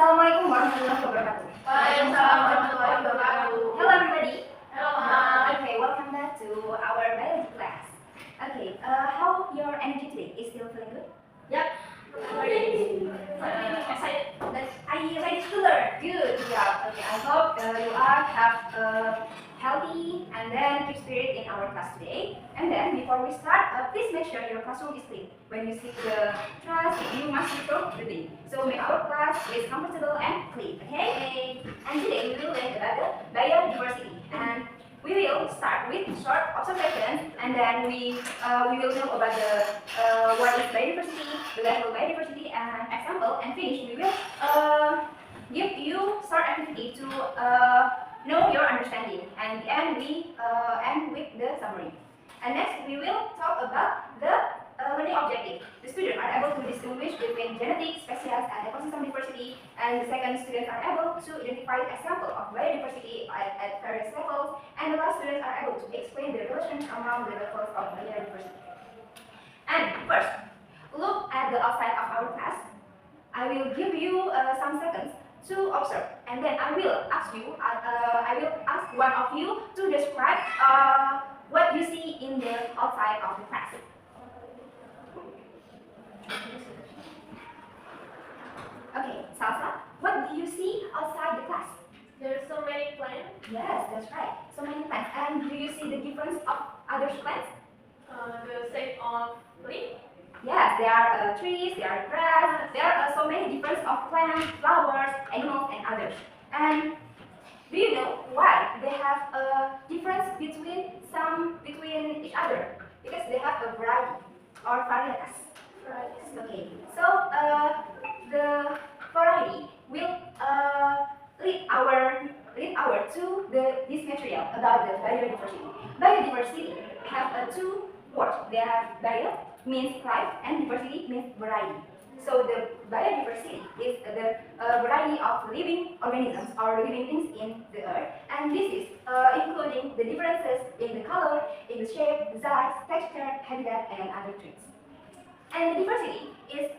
Assalamualaikum warahmatullahi wabarakatuh. Waalaikumsalam warahmatullahi wabarakatuh. Hello everybody. Hello, Mom. Okay, welcome back to our biology class. Okay, how your energy today? Is still feeling good? Yep. Very excited. Are you ready to learn? Good job. Okay, I hope you are have a healthy and then keep spirit in our class today. And then before we start, please make sure your classroom is clean. When you sit the class, you must control the thing. So make our class is comfortable and clean. Okay? And today we will learn about the biodiversity. And we will start with short observations, and then we will know about the what is biodiversity, the level of biodiversity, and example, and finish. We will give you short activity to know your understanding, and we end with the summary. And next, we will talk about the learning objective. The students are able to distinguish between genetic, species, and ecosystem diversity, and the second, students are able to identify example of biodiversity at various levels, and the last, students are able to explain the relation among the levels of biodiversity. And first, look at the outside of our class. I will give you some seconds to observe, and then I will ask one of you to describe what you see in the outside of the class. Okay, Salsa, what do you see outside the class? There's so many plants. Yes, that's right. So many plants. And do you see the difference of other plants? The shape of leaf. Yes, there are trees, there are grass, there are so many difference of plants, flowers, animals, and others. And do you know why they have a difference between each other? Because they have a variety or varieties. Okay, so the variety will lead our to this material about the biodiversity. Biodiversity have two words. They have bio means life and diversity means variety. So the biodiversity is the variety of living organisms or living things in the earth, and this is including the differences in the color, in the shape, the size, texture, habitat, and other traits. And the diversity is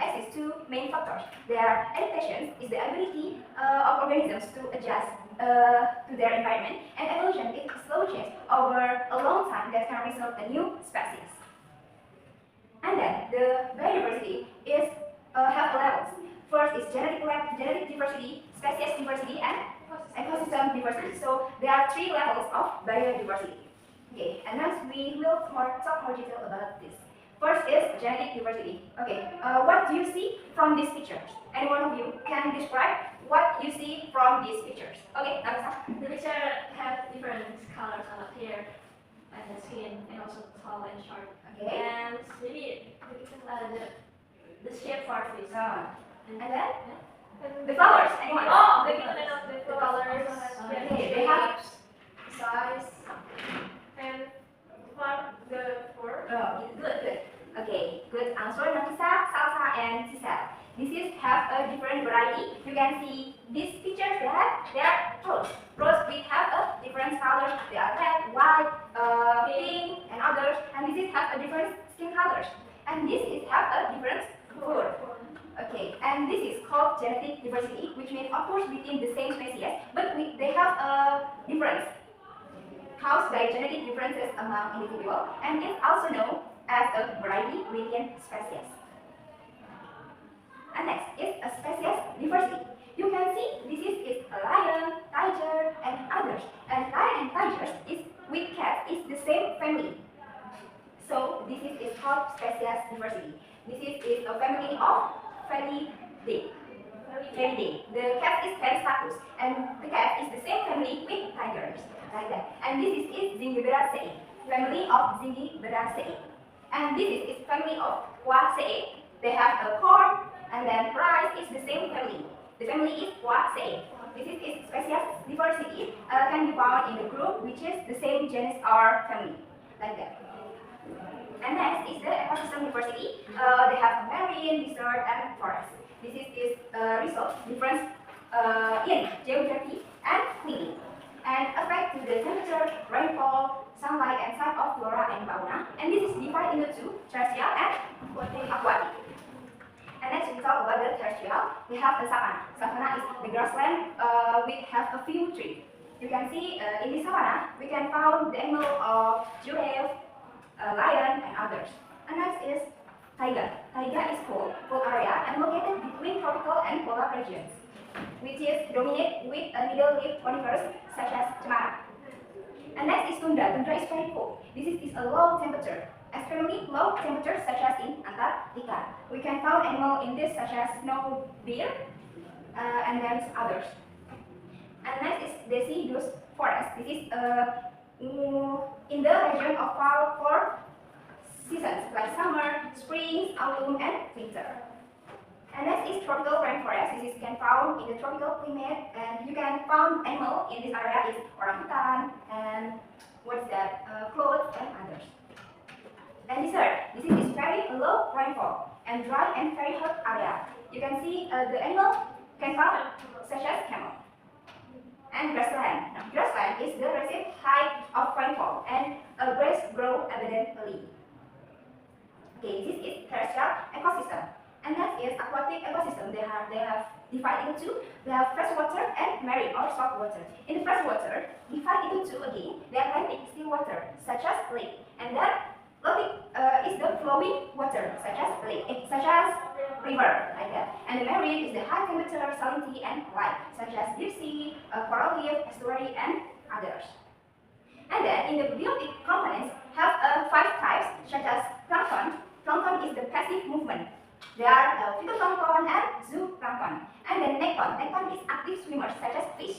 exists two main factors. Their adaptation is the ability of organisms to adjust to their environment, and evolution is slow change over a long time that can result in new species. And then the biodiversity is have levels. First is genetic diversity, species diversity, and ecosystem diversity. So there are three levels of biodiversity. Okay, and next we will talk more detail about this. First is genetic diversity. Okay, what do you see from these pictures? Any one of you can describe what you see from these pictures? Okay, Nafisa. The picture have different colors on the hair and the skin, and also tall and short. Okay. And maybe the shape part is. And then the flowers. Anyone? Oh, the colors. Okay, they have size and the fur. Oh, good. Okay, good answer, Nafisa, Salsa, and Sisal. This is have a different variety. You can see these pictures that they are rose. Rose we have a different colors. They are red, white, pink, and others. And this is have a different skin colors. And this is have a different fur. Okay, and this is called genetic diversity, which means of course within the same species, but they have a difference caused by genetic differences among individuals, and is also known as a variety within species. And next is a species diversity. You can see this is a lion, tiger, and others. And lion and tigers is with cats is the same family. So this is called species diversity. This is a family of Felidae. The cat is Peristatus, and the cat is the same family with tigers, like that. And this is Zingiberaceae, family of Zingiberaceae. And this is family of Poaceae. They have a corn, and then rice is the same family. The family is Poaceae. This is species diversity can be found in the group which is the same genus or family, like that. And next is the ecosystem diversity. They have marine, desert, and forest. This is result difference in geography and climate, and affect to the temperature, rainfall, sunlight, and type of flora and fauna. And this is divided into terrestrial and aquatic. And next we talk about the terrestrial. We have the savanna. Savanna is the grassland which have a few trees. You can see in the savanna we can find the animal of giraffe, lion, and others. And next is taiga. Taiga is cold area and located between tropical and polar regions, which is dominated with a middle-leaf conifers such as cemara. And next is tundra. Tundra is very cold. This is a low temperature, extremely low temperature such as in Antarctica. We can find animals in this such as snow bear and then others. And next is deciduous forest. This is in the region of four seasons like summer, spring, autumn, and winter. And next is tropical rainforest. This is can found in the tropical climate, and you can find animal in this area is orangutan and what's that? Cloud and others. And desert. This is very low rainfall and dry and very hot area. You can see the animal can found such as camel. And grassland. Now, grassland is the recent height of rainfall and grass grow abundantly. Okay, this is terrestrial ecosystem. And next is aquatic ecosystem. They have divided into they have freshwater and marine or saltwater. In the freshwater, divided into two again. They are landing still water such as lake, and then lake is the flowing water such as lake, such as river like that. And the marine is the high temperature, salinity, and life such as deep sea, coral reef, estuary, and others. And then in the biotic components have 5 types such as plankton. Plankton is the passive movement. There are phytoplankton and zooplankton. And then nekton. Nekton is active swimmers such as fish.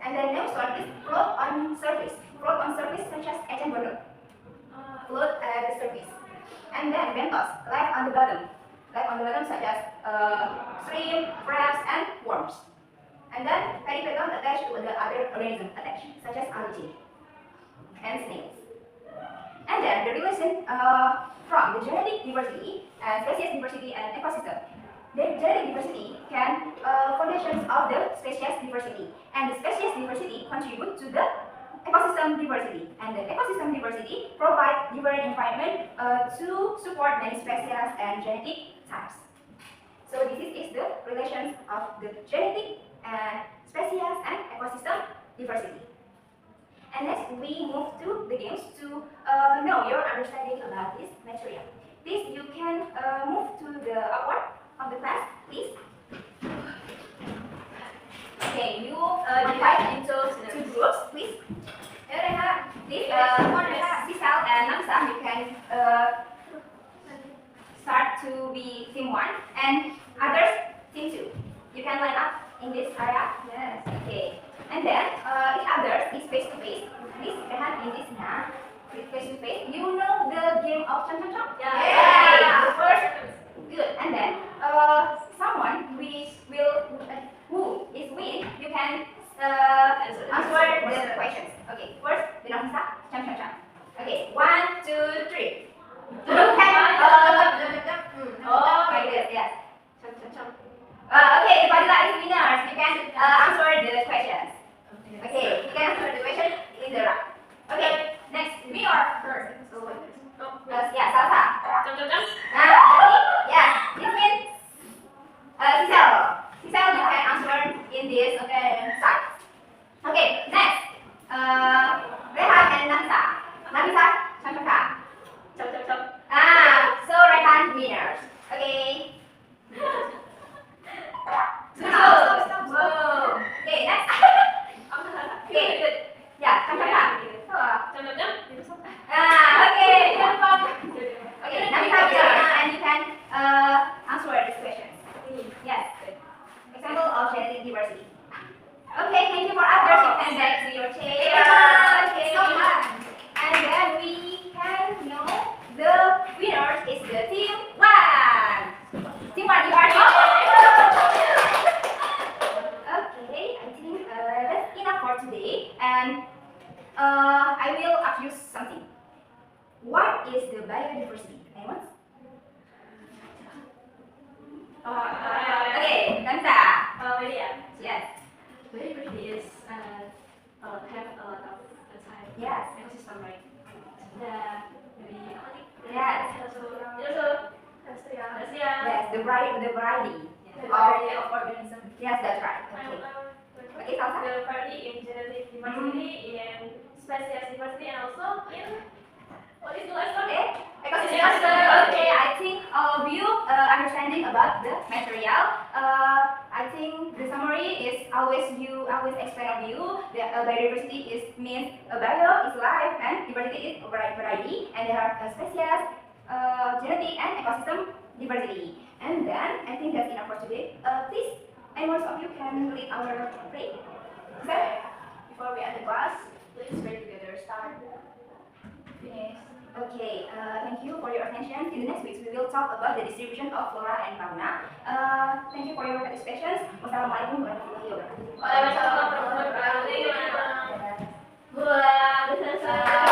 And then neuston is float on surface. Float on surface such as eceng gondok. Float at the surface. And then benthos, live on the bottom. Live on the bottom such as shrimp, crabs, and worms. And then periplankton attached to the other organisms attached such as algae and snails. And then the relation from the genetic diversity and species diversity and ecosystem. The genetic diversity can foundations of the species diversity, and the species diversity contribute to the ecosystem diversity, and the ecosystem diversity provide different environment to support many species and genetic types. So this is the relations of the genetic and species and ecosystem diversity. And next we move to the games to know your understanding about this material. Please, you can move to the outward of the class, please. Okay, you divide into 2 groups, please. This Sisal and Namsa, you can start to be team 1, and others team 2. You can line up in this area. Yes. Okay. And then each others is face to face. Please rehan in this now. Face to face. You know the game of chong chong chong? Yeah. The first. Good. And then someone who is win, you can answer the questions. Okay. First, the Nafisa, chong chong chong. Okay. 1, 2, 3. Look at like this. Yes. Chong chong chong. Okay, the Padilla is winners. You can answer the questions. Okay, you can answer the question in the round. Okay, next, we are first. Yeah, Salsa. Yes, this means Sisel. Sisel, you can answer in this side. Okay, next, Rehan and Nafisa. Nafisa, Chong. So Rehan winners. Okay. Whoa. Okay, next. Okay, good. Yeah, Chong. Okay. Okay, now we have and you can answer these questions. Yes, good. Example of genetic diversity. Okay, thank you for others. You can back to your chair. Okay. And then we can know the winner is the team 1. Team 1, you are Okay, I think that's enough for today. And I will ask you something. What is the biodiversity? Anyone? Okay, Nanta. Yes. Biodiversity is have a lot of type Yes. ecosystem, right? Maybe aquatic. Yes. Also, Yes, the variety of organisms. Yes, that's right. And Okay. Okay, Salsa? the variety in genetic diversity, in species diversity, and also in what is the last one? Ecosystem. Ecosystem. Okay, I think all of you understanding about the material. I think the summary is always explain of you. The biodiversity is means bio is life and diversity is variety, and there are species, genetic and ecosystem diversity. And then I think that's enough for today. Please, any one of you can lead our break. Is Before we end the class, please pray together. Start. Finish. Okay, thank you for your attention. In the next week, we will talk about the distribution of flora and fauna. Thank you for your participation. Wassalamualaikum warahmatullahi wabarakatuh. Waalaikumsalam warahmatullahi wabarakatuh. Buat